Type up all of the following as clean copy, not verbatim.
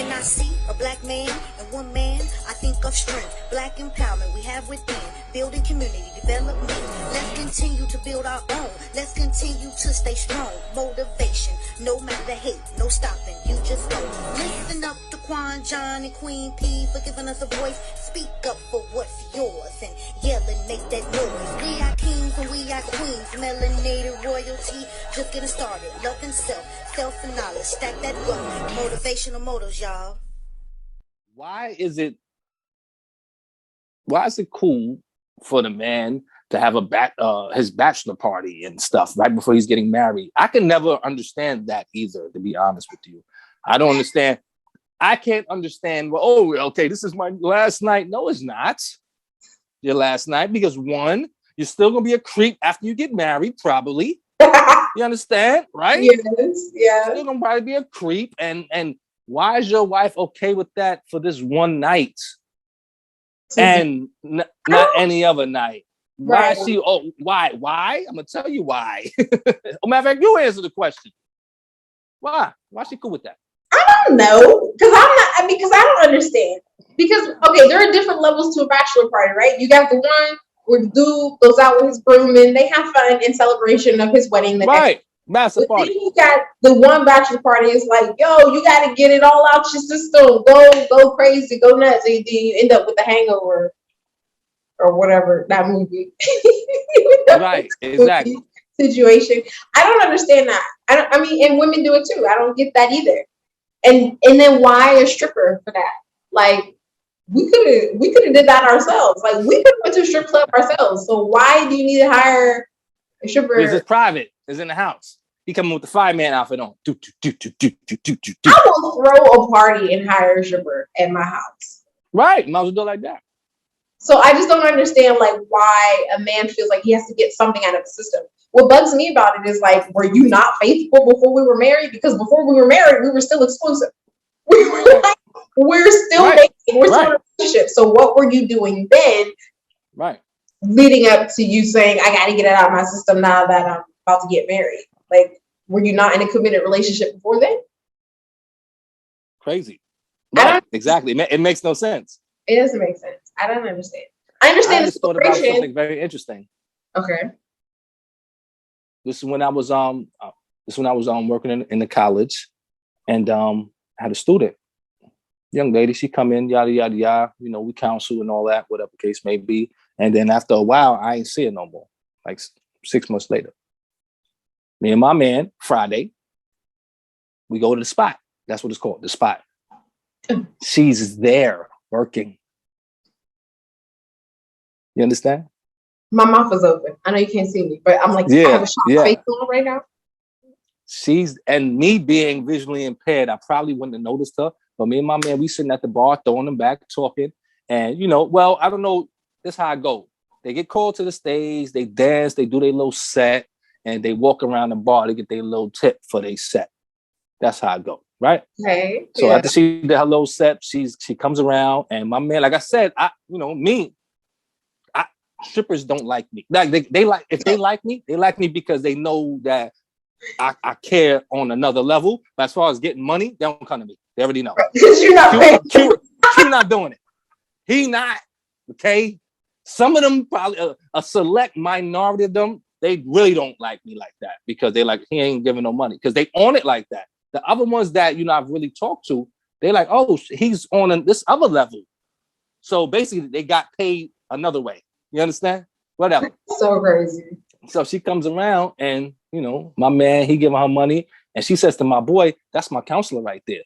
When I see a black man and one man, I think of strength, black empowerment we have within, building community development. Let's continue to build our own. Let's continue to stay strong. Motivation, no matter the hate, no stopping. You just go. Listen up to Quan, John, and Queen P for giving us a voice. Speak up for what's yours and yell and make that noise. We are kings and we are queens. Melanated royalty, just getting started. Love and self and knowledge. Stack that wealth. Motivational motors, y'all. Why is it cool for the man to have his bachelor party and stuff right before he's getting married? I can never understand that either, to be honest with you. I don't understand. I can't understand, well, oh, okay, this is my last night. No, it's not your last night, because one, you're still going to be a creep after you get married, probably. You understand, right? Yes, yeah. You're still going to probably be a creep. And why is your wife okay with that for this one night and not any other night? Why is she, why? I'm going to tell you why. Matter of fact, you answer the question. Why? Why is she cool with that? I don't know, because I don't understand. Because, okay, there are different levels to a bachelor party, right? You got the one where the dude goes out with his broom and they have fun in celebration of his wedding. Right, massive party. Then you got the one bachelor party is like, yo, you got to get it all out your system. Go crazy, go nuts. And you end up with the Hangover or whatever, that movie. Right, exactly. Situation. I don't understand that. I mean, and women do it too. I don't get that either. And then why a stripper for that? Like, we could have did that ourselves. Like, we could have went to a strip club ourselves. So why do you need to hire a stripper? Because it's private. It's in the house. He coming with the fireman outfit on. I will throw a party and hire a stripper at my house. Right. Might as well do it like that. So I just don't understand, like, why a man feels like he has to get something out of the system. What bugs me about it is, like, were you not faithful before we were married? Because before we were married, we were still exclusive. We're still dating. We're still in a relationship. So what were you doing then? Right. Leading up to you saying, I got to get it out of my system now that I'm about to get married. Like, were you not in a committed relationship before then? Crazy. Right. Exactly. It makes no sense. It doesn't make sense. I don't understand. I understand. I just thought about something very interesting. Okay. This is when I was working in the college, and I had a student, young lady. She come in, yada yada yada. You know, we counsel and all that, whatever the case may be. And then after a while, I ain't see her no more. Like 6 months later, me and my man Friday, we go to the spot. That's what it's called, the spot. She's there working. You understand? My mouth is open. I know you can't see me, but I'm like, I have a shocked face on right now. And me being visually impaired, I probably wouldn't have noticed her. But me and my man, we sitting at the bar, throwing them back, talking. And, you know, well, I don't know. This is how I go. They get called to the stage, they dance, they do their little set, and they walk around the bar to get their little tip for their set. That's how I go, right? Okay. So after she did her little set, she comes around, and my man, like I said, strippers don't like me. Like they like, if they like me because they know that I care on another level. But as far as getting money, they don't come to me. They already know. Because you're not Q not doing it. He not. Okay. Some of them, probably a select minority of them, they really don't like me like that because they like, he ain't giving no money because they own it like that. The other ones that, you know, I've really talked to, they like, oh, he's on this other level. So basically they got paid another way. You understand? Whatever. So crazy. So she comes around and, you know, my man, he giving her money. And she says to my boy, that's my counselor right there.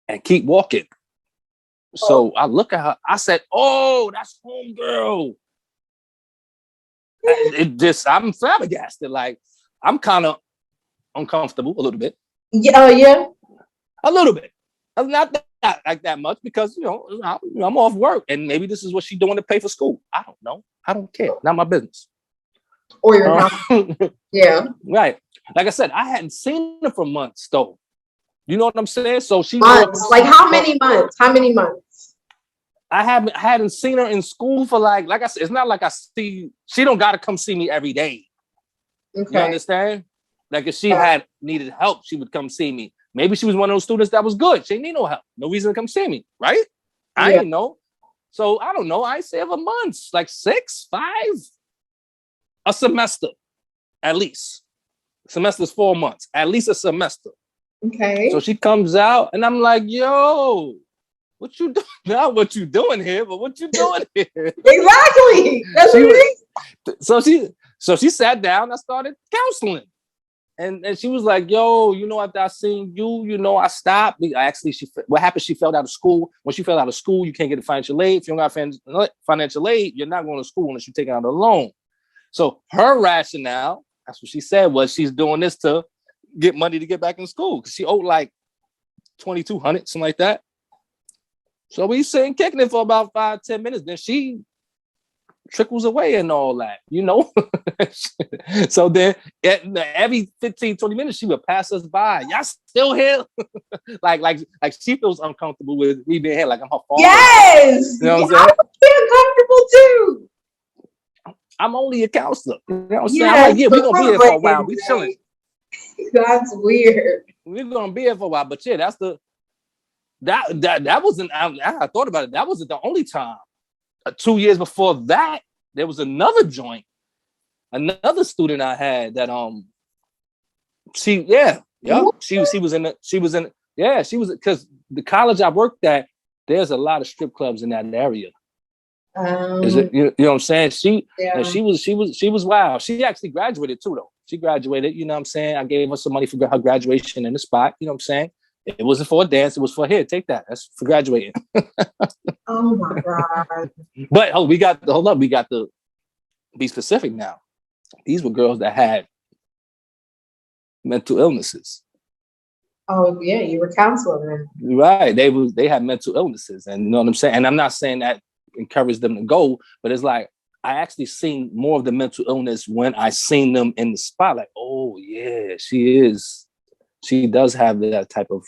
And keep walking. So I look at her. I said, oh, that's homegirl. I'm flabbergasted. Like, I'm kind of uncomfortable a little bit. Yeah, yeah. A little bit. Not that, like that much because, you know, I'm off work. And maybe this is what she's doing to pay for school. I don't know. I don't care. Not my business. Or your yeah. Right. Like I said, I hadn't seen her for months, though. You know what I'm saying? So she months. Like how many months? How many months? I hadn't seen her in school for like I said, it's not like she don't gotta come see me every day. Okay. You understand? Like if she had needed help, she would come see me. Maybe she was one of those students that was good. She didn't need no help. No reason to come see me, right? I didn't know. So I don't know. I say of a month, like 6, 5, a semester, at least. Semester's 4 months, at least a semester. Okay. So she comes out, and I'm like, yo, what you doing? Not what you doing here, but what you doing here? Exactly. That's what it is. So she sat down. I started counseling. And she was like, yo, after I seen you, I stopped. What happened? She fell out of school. When she fell out of school, you can't get financial aid. If you don't got financial aid, you're not going to school unless you're taking out a loan. So her rationale, that's what she said, was she's doing this to get money to get back in school. Because she owed like $2,200, something like that. So we sitting kicking it for about 5-10 minutes. Then she trickles away and all that, So then every 15-20 minutes she would pass us by. Y'all still here? like she feels uncomfortable with me being here, like I'm her father. Yes. You know what I'm I feel comfortable too. I'm only a counselor. You know what I'm saying? Yes, I'm like, we're gonna be here for a while. We chilling. That's weird. We're gonna be here for a while, but yeah, that's that wasn't. I thought about it. That wasn't the only time. 2 years before that, there was another joint, another student I had that she was because the college I worked at, there's a lot of strip clubs in that area. Is it you know what I'm saying? She was wild. She actually graduated too though. She graduated, you know what I'm saying? I gave her some money for her graduation in the spot, you know what I'm saying? It wasn't for a dance, it was for here, take that. That's for graduating. Oh my God. But we got to be specific now. These were girls that had mental illnesses. Oh yeah, you were counseling them. Right. They had mental illnesses, and you know what I'm saying? And I'm not saying that encourage them to go, but it's like I actually seen more of the mental illness when I seen them in the spot. Like, oh yeah, she does have that type of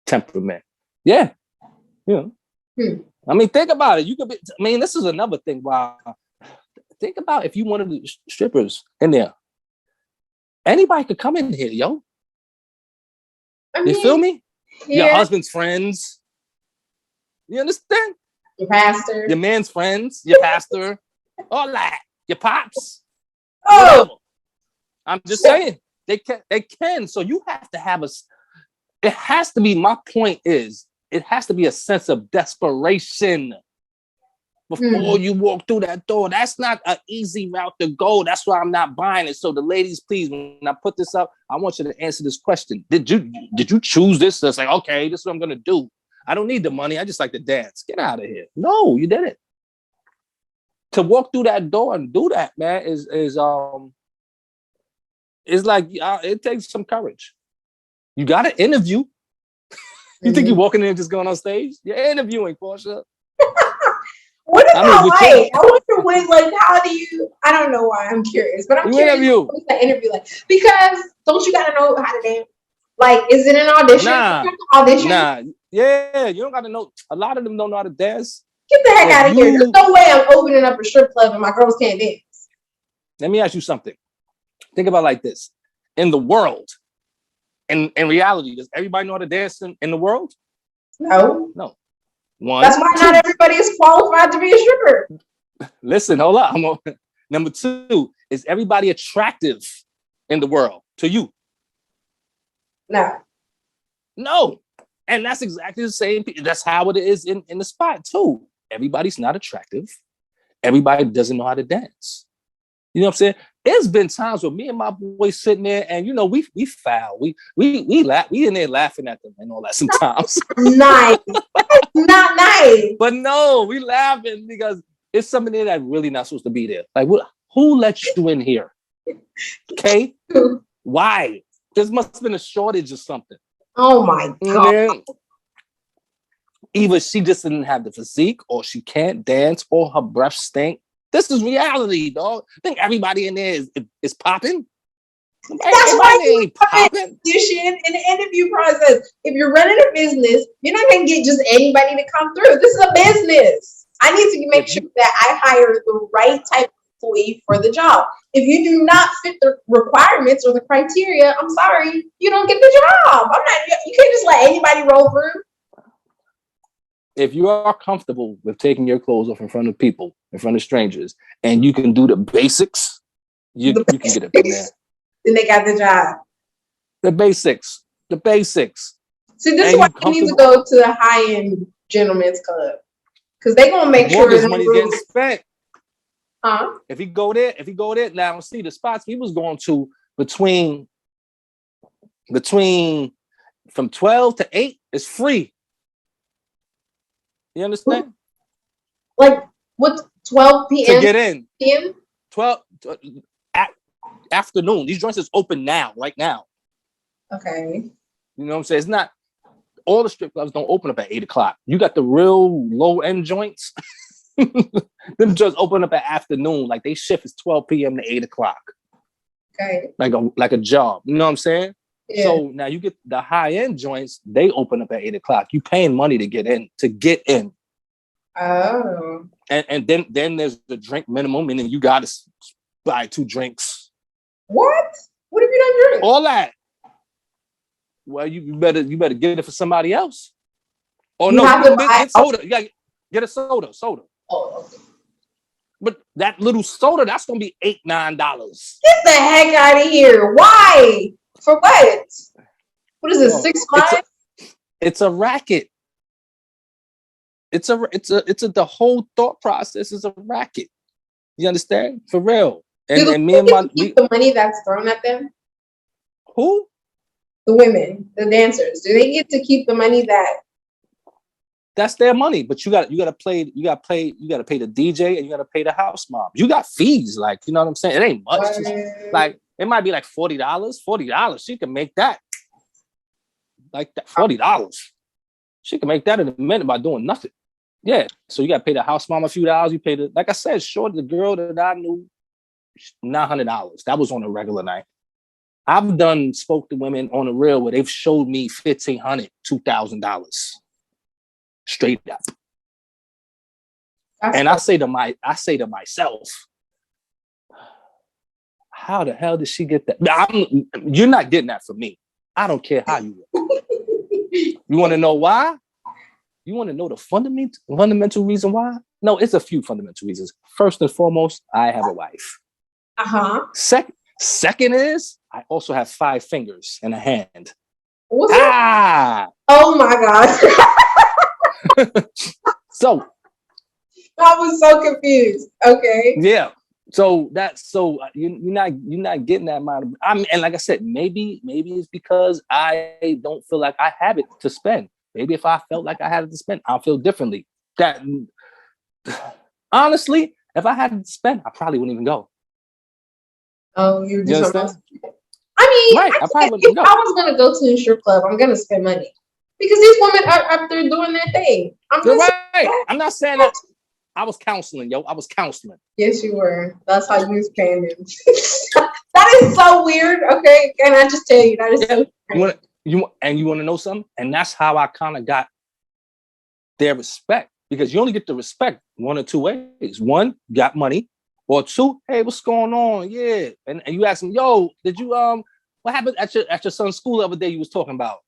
temperament. Yeah. I mean, think about it. You could be. I mean, this is another thing. Wow. Think about if you wanted the strippers in there. Anybody could come in here, yo. You feel me? Yeah. Your husband's friends. You understand? Your pastor. Your man's friends. Your pastor. All that. Your pops. Oh. Whatever. I'm just saying. They can. So you have to have it has to be, my point is, it has to be a sense of desperation before you walk through that door. That's not an easy route to go. That's why I'm not buying it. So the ladies, please, when I put this up, I want you to answer this question. Did you choose this? It's like, okay, this is what I'm going to do. I don't need the money. I just like to dance. Get out of here. No, you didn't. To walk through that door and do that, man, is like, it takes some courage. You got to interview. You think you're walking in and just going on stage? You're interviewing, Portia. What is that like? I wonder when, like, how do you, I don't know why, I'm curious, but I'm curious. What's that interview like? Because don't you got to know how to dance? Like, is it an audition? Nah. Yeah, you don't got to know. A lot of them don't know how to dance. Get the heck out of here. There's no way I'm opening up a strip club and my girls can't dance. Let me ask you something. Think about it like this. In the world, in reality, does everybody know how to dance in the world? No. One. That's why not everybody is qualified to be a stripper. Listen, hold up. Number 2, is everybody attractive in the world to you? No. And that's exactly the same. That's how it is in the spot too. Everybody's not attractive. Everybody doesn't know how to dance. You know what I'm saying? There's been times where me and my boys sitting there and, you know, we foul. We laugh. We in there laughing at them and all that sometimes. Nice. That's not nice. But no, we laughing because it's something there that really not supposed to be there. Like, who let you in here? Okay? Why? There must have been a shortage or something. Oh my God. Either she just didn't have the physique, or she can't dance, or her breath stink. This is reality, dog. I think everybody in there is popping. That's why you popping in the interview process. If you're running a business, you're not going to get just anybody to come through. This is a business. I need to make sure that I hire the right type of employee for the job. if you do not fit the requirements or the criteria, I'm sorry, you don't get the job. You can't just let anybody roll through. If you are comfortable with taking your clothes off in front of people, in front of strangers, and you can do the basics, you can get up in there. Then they got the job. The basics. See, this is why you need to go to the high-end gentlemen's club. Because they're going to make sure his money's getting spent. Huh? If he go there, now see the spots he was going to between from 12 to 8 is free. You understand? Like what 12 p.m. to get in. p.m. 12 afternoon. These joints is open now, right now. Okay. You know what I'm saying? It's not all the strip clubs don't open up at 8 o'clock. You got the real low end joints. Them just open up at afternoon. Like they shift is 12 p.m. to 8 o'clock. Okay. Like a job. You know what I'm saying? Yeah. So now you get the high end joints, they open up at 8 o'clock. You paying money to get in. Oh. And then there's the drink minimum, and then you gotta buy 2 drinks. What? What if you don't drink? All that. Well, you better get it for somebody else. Or no, get soda. You gotta get a soda. Oh, okay. But that little soda, that's gonna be $8-9. Get the heck out of here. Why? For what? What is this, 6 months? It's a racket. It's a the whole thought process is a racket. You understand? For real. And me and the money that's thrown at them? Who? The women, the dancers. Do they get to keep the money that's their money, but you gotta pay the DJ and you gotta pay the house mom. You got fees, like, you know what I'm saying? It ain't much. Like it might be like $40. $40. She can make that. Like that $40. She can make that in a minute by doing nothing. Yeah. So you gotta pay the house mom a few dollars. You pay like I said, short the girl that I knew, $900. That was on a regular night. I've spoke to women on the real where they've showed me $1,500, $2,000 straight up. And I say to myself, how the hell did she get that? You're not getting that from me. I don't care how you look. You want to know why? You want to know the fundamental reason why? No, it's a few fundamental reasons. First and foremost, I have a wife. Uh-huh. Second is I also have 5 fingers and a hand. What's that? Oh my God. So I was so confused. Okay. Yeah. So you're not getting that amount of. And like I said, maybe it's because I don't feel like I have it to spend. Maybe if I felt like I had it to spend, I'll feel differently. That honestly, if I had it to spend, I probably wouldn't even go. Oh, you do something else? Right, if I was gonna go to a strip club, I'm gonna spend money because these women are up there doing their thing. You're right. I'm not saying that. I was counseling, yo. I was counseling. Yes, you were. That's how you was paying them. That is so weird. Okay, can I just tell you that is so strange. You want to know something? And that's how I kind of got their respect, because you only get the respect one or two ways. One, got money, or two, hey, what's going on? Yeah, and you ask them, yo, did you what happened at your son's school the other day? You was talking about.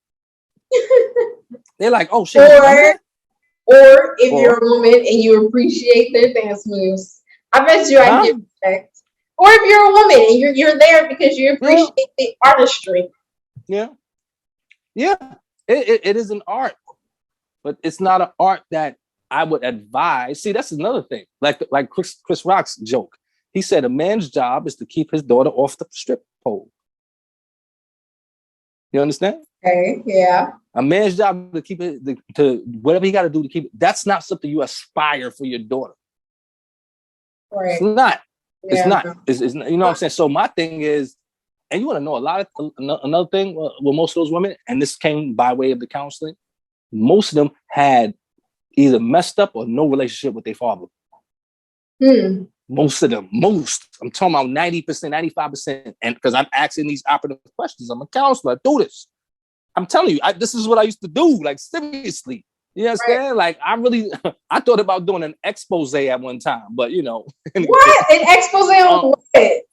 They're like, oh shit. Or if you're a woman and you appreciate their dance moves, I bet you I get respect. Or if you're a woman and you're there because you appreciate the artistry. Yeah. It is an art, but it's not an art that I would advise. See, that's another thing. Like Chris Rock's joke. He said a man's job is to keep his daughter off the strip pole. You understand? Okay, yeah. A man's job to keep it, to whatever he got to do to keep it. That's not something you aspire for your daughter. Right. It's not. Yeah. It's not. It's you know what I'm saying? So my thing is, and you want to know another thing with most of those women, and this came by way of the counseling, most of them had either messed up or no relationship with their father. Most of them. I'm talking about 90%, 95%. And because I'm asking these operative questions, I'm a counselor, I do this. I'm telling you, this is what I used to do, like seriously. You understand? Right. Like I thought about doing an expose at one time, but you know. What? An expose on what?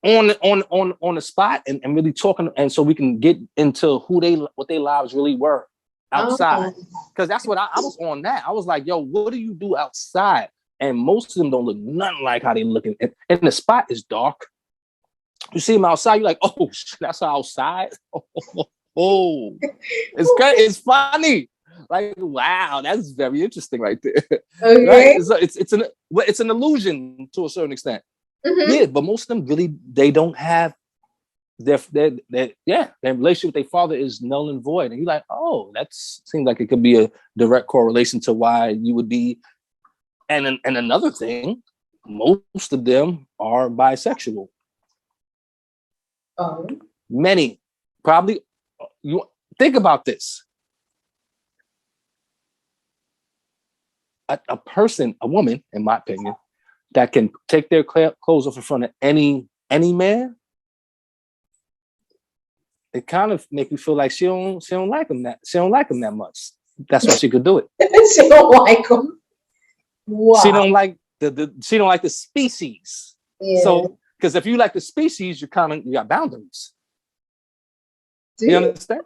on the spot and really talking, and so we can get into what their lives really were outside. Because that's what I was on that. I was like, yo, what do you do outside? And most of them don't look nothing like how they looking. And the spot is dark. You see them outside, you're like, oh, that's outside. Oh, it's great. It's funny. Like, wow, that's very interesting right there. Okay. Right? It's an illusion to a certain extent. Mm-hmm. Yeah, but most of them really, they don't have their relationship with their father is null and void. And you're like, oh, that seems like it could be a direct correlation to why you would be. And another thing, most of them are bisexual. Oh. Many, probably, you think about this. A person, a woman, in my opinion, that can take their clothes off in front of any man, it kind of make you feel like she don't like him that much. That's why she could do it. She don't like him. Wow. She don't like she don't like the species. Yeah. So, because if you like the species, you got boundaries. Dude, you understand?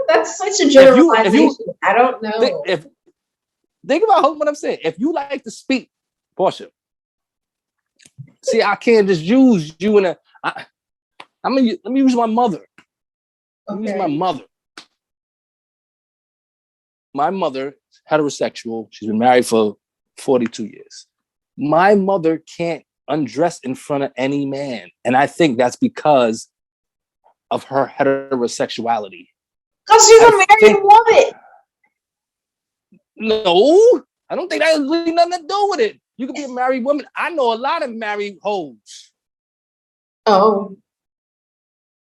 That's such a generalization. I don't know. Think about what I'm saying. If you like to speak, Portia, see, I can't just use you in let me use my mother. Let me use my mother. My mother, heterosexual. She's been married for 42 years. My mother can't undress in front of any man. And I think that's because of her heterosexuality. Because she's a married woman. No, I don't think that has really nothing to do with it. You could be a married woman. I know a lot of married hoes. Oh.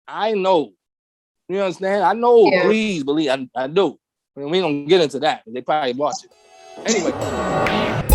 I know. You understand? I know. Yeah. Please believe. I do. I mean, we don't get into that. They probably watch it. Anyway.